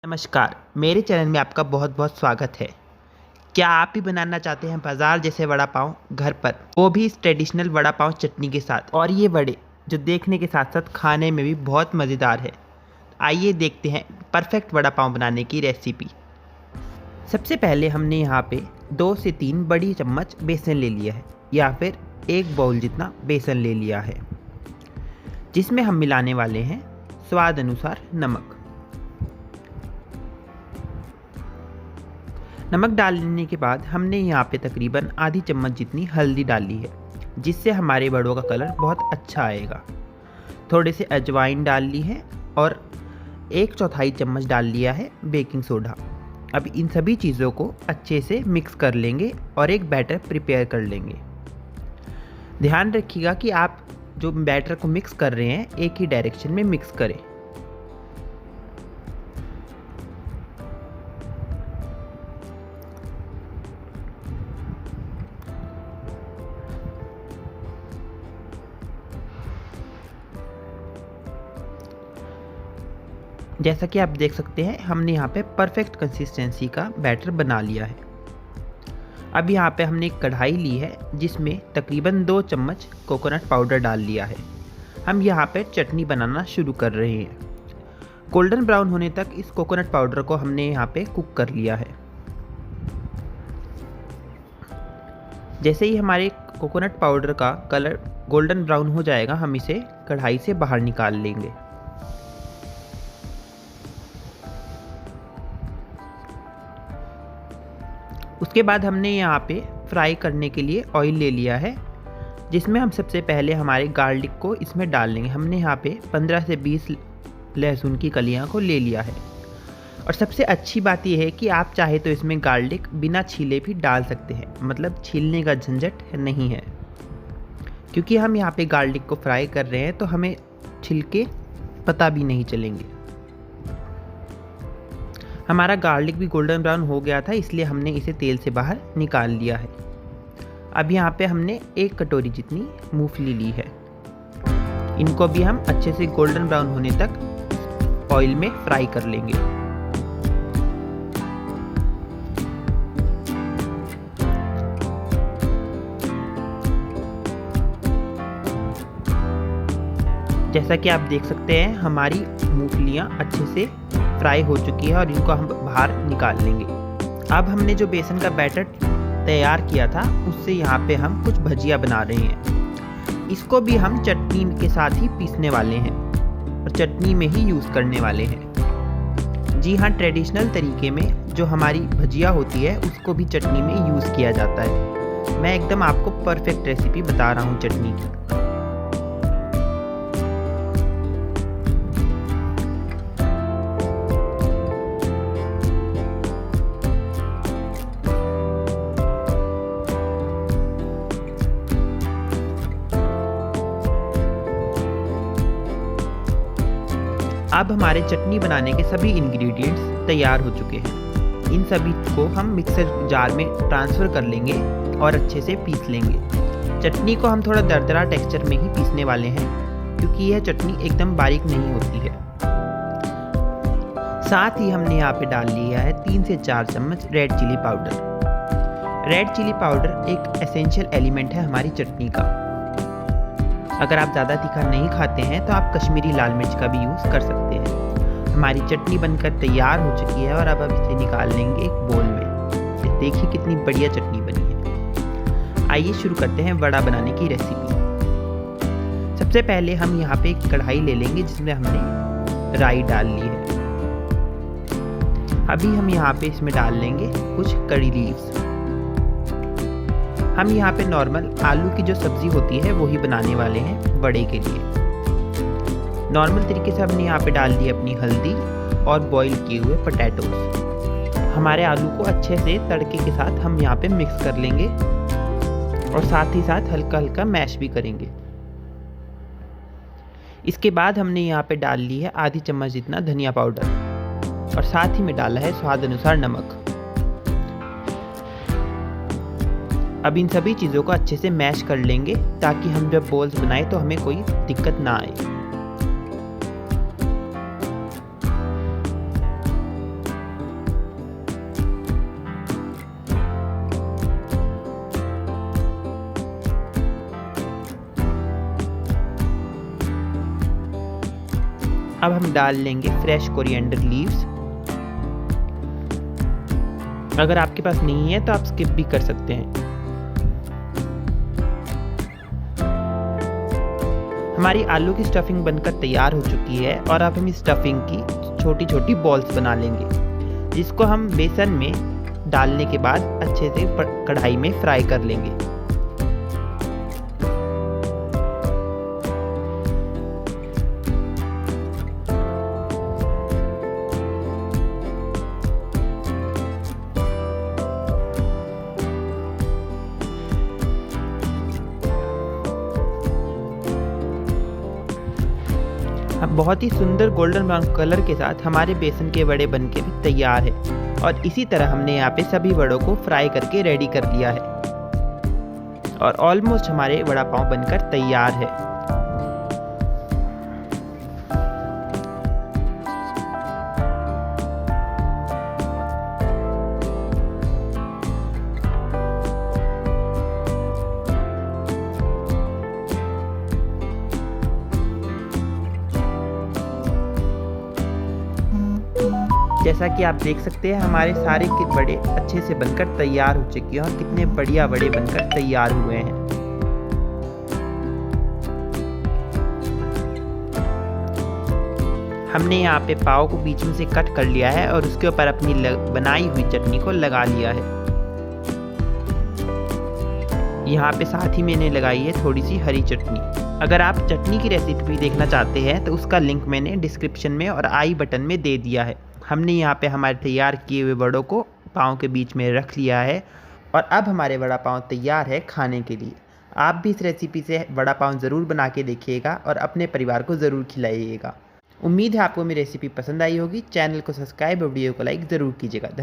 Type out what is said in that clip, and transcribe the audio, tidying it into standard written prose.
नमस्कार, मेरे चैनल में आपका बहुत बहुत स्वागत है। क्या आप भी बनाना चाहते हैं बाज़ार जैसे वड़ा पाव घर पर, वो भी इस ट्रेडिशनल वड़ा पाव चटनी के साथ। और ये वड़े जो देखने के साथ साथ खाने में भी बहुत मज़ेदार है। आइए देखते हैं परफेक्ट वड़ा पाव बनाने की रेसिपी। सबसे पहले हमने यहाँ पे 2 से 3 बड़ी चम्मच बेसन ले लिया है, या फिर 1 बाउल जितना बेसन ले लिया है, जिसमें हम मिलाने वाले हैं स्वाद अनुसार नमक। नमक डालने के बाद हमने यहाँ पे तकरीबन आधी चम्मच जितनी हल्दी डाली है, जिससे हमारे वड़ों का कलर बहुत अच्छा आएगा। थोड़े से अजवाइन डाल ली है और 1/4 चम्मच डाल लिया है बेकिंग सोडा। अब इन सभी चीज़ों को अच्छे से मिक्स कर लेंगे और एक बैटर प्रिपेयर कर लेंगे। ध्यान रखिएगा कि आप जो बैटर को मिक्स कर रहे हैं एक ही डायरेक्शन में मिक्स करें। जैसा कि आप देख सकते हैं हमने यहाँ पे परफेक्ट कंसिस्टेंसी का बैटर बना लिया है। अब यहाँ पे हमने एक कढ़ाई ली है, जिसमें तकरीबन 2 चम्मच कोकोनट पाउडर डाल लिया है। हम यहाँ पे चटनी बनाना शुरू कर रहे हैं। गोल्डन ब्राउन होने तक इस कोकोनट पाउडर को हमने यहाँ पे कुक कर लिया है। जैसे ही हमारे कोकोनट पाउडर का कलर गोल्डन ब्राउन हो जाएगा, हम इसे कढ़ाई से बाहर निकाल लेंगे। उसके बाद हमने यहाँ पे फ्राई करने के लिए ऑयल ले लिया है, जिसमें हम सबसे पहले हमारे गार्लिक को इसमें डाल लेंगे। हमने यहाँ पे 15 से 20 लहसुन की कलियाँ को ले लिया है। और सबसे अच्छी बात यह है कि आप चाहे तो इसमें गार्लिक बिना छीले भी डाल सकते हैं, मतलब छीलने का झंझट नहीं है। क्योंकि हम यहाँ पे गार्लिक को फ्राई कर रहे हैं तो हमें छिलके पता भी नहीं चलेंगे। हमारा गार्लिक भी गोल्डन ब्राउन हो गया था, इसलिए हमने इसे तेल से बाहर निकाल लिया है। अब यहाँ पे हमने 1 कटोरी जितनी मूंगफली ली है। इनको भी हम अच्छे से गोल्डन ब्राउन होने तक ऑयल में फ्राई कर लेंगे। जैसा कि आप देख सकते हैं हमारी मूंगफलियाँ अच्छे से फ्राई हो चुकी है और इनको हम बाहर निकाल लेंगे। अब हमने जो बेसन का बैटर तैयार किया था उससे यहाँ पे हम कुछ भजिया बना रहे हैं। इसको भी हम चटनी के साथ ही पीसने वाले हैं और चटनी में ही यूज़ करने वाले हैं। जी हाँ, ट्रेडिशनल तरीके में जो हमारी भजिया होती है उसको भी चटनी में यूज़ किया जाता है। मैं एकदम आपको परफेक्ट रेसिपी बता रहा हूँ चटनी की। अब हमारे चटनी बनाने के सभी इंग्रेडिएंट्स तैयार हो चुके हैं। इन सभी को हम मिक्सर जार में ट्रांसफ़र कर लेंगे और अच्छे से पीस लेंगे। चटनी को हम थोड़ा दरदरा टेक्सचर में ही पीसने वाले हैं, क्योंकि यह चटनी एकदम बारीक नहीं होती है। साथ ही हमने यहाँ पे डाल लिया है 3 से 4 चम्मच red chilli powder. Red chilli powder एक एसेंशियल एलिमेंट है हमारी चटनी का। अगर आप ज़्यादा तीखा नहीं खाते हैं तो आप कश्मीरी लाल मिर्च का भी यूज़ कर सकते हैं। हमारी चटनी बनकर तैयार हो चुकी है और अब हम इसे निकाल लेंगे एक बोल में। देखिए कितनी बढ़िया चटनी बनी है। आइए शुरू करते हैं वड़ा बनाने की रेसिपी। सबसे पहले हम यहाँ पे एक कढ़ाई ले लेंगे, जिसमें हमने राई डाल ली है। अभी हम यहाँ पे इसमें डाल लेंगे कुछ करी लीव्स। हम यहाँ पे नॉर्मल आलू की जो सब्ज़ी होती है वही बनाने वाले हैं वड़े के लिए। नॉर्मल तरीके से हमने यहाँ पे डाल दी अपनी हल्दी और बॉईल किए हुए पोटैटोज। हमारे आलू को अच्छे से तड़के के साथ हम यहाँ पे मिक्स कर लेंगे और साथ ही साथ हल्का हल्का मैश भी करेंगे। इसके बाद हमने यहाँ पे डाल ली है आधी चम्मच जितना धनिया पाउडर और साथ ही में डाला है स्वाद अनुसार नमक। अब इन सभी चीज़ों को अच्छे से मैश कर लेंगे, ताकि हम जब बॉल्स बनाएं तो हमें कोई दिक्कत ना आए। अब हम डाल लेंगे फ्रेश कोरिएंडर लीव्स। अगर आपके पास नहीं है तो आप स्किप भी कर सकते हैं। हमारी आलू की स्टफिंग बनकर तैयार हो चुकी है और अब हम इस स्टफिंग की छोटी छोटी बॉल्स बना लेंगे, जिसको हम बेसन में डालने के बाद अच्छे से कढ़ाई में फ्राई कर लेंगे। अब बहुत ही सुंदर गोल्डन ब्राउन कलर के साथ हमारे बेसन के वड़े बनके भी तैयार है और इसी तरह हमने यहाँ पे सभी वड़ों को फ्राई करके रेडी कर लिया है और ऑलमोस्ट हमारे वड़ा पाव बनकर तैयार है। जैसा कि आप देख सकते हैं हमारे सारे के वड़े अच्छे से बनकर तैयार हो चुके हैं और कितने बढ़िया वड़े बनकर तैयार हुए हैं। हमने यहाँ पे पाव को बीच में से कट कर लिया है और उसके ऊपर अपनी बनाई हुई चटनी को लगा लिया है। यहाँ पे साथ ही मैंने लगाई है थोड़ी सी हरी चटनी। अगर आप चटनी की रेसिपी देखना चाहते हैं तो उसका लिंक मैंने डिस्क्रिप्शन में और आई बटन में दे दिया है। हमने यहाँ पे हमारे तैयार किए हुए वड़ों को पाव के बीच में रख लिया है और अब हमारे वड़ा पाव तैयार है खाने के लिए। आप भी इस रेसिपी से वड़ा पाव ज़रूर बना के देखिएगा और अपने परिवार को ज़रूर खिलाइएगा। उम्मीद है आपको मेरी रेसिपी पसंद आई होगी। चैनल को सब्सक्राइब और वीडियो को लाइक ज़रूर कीजिएगा।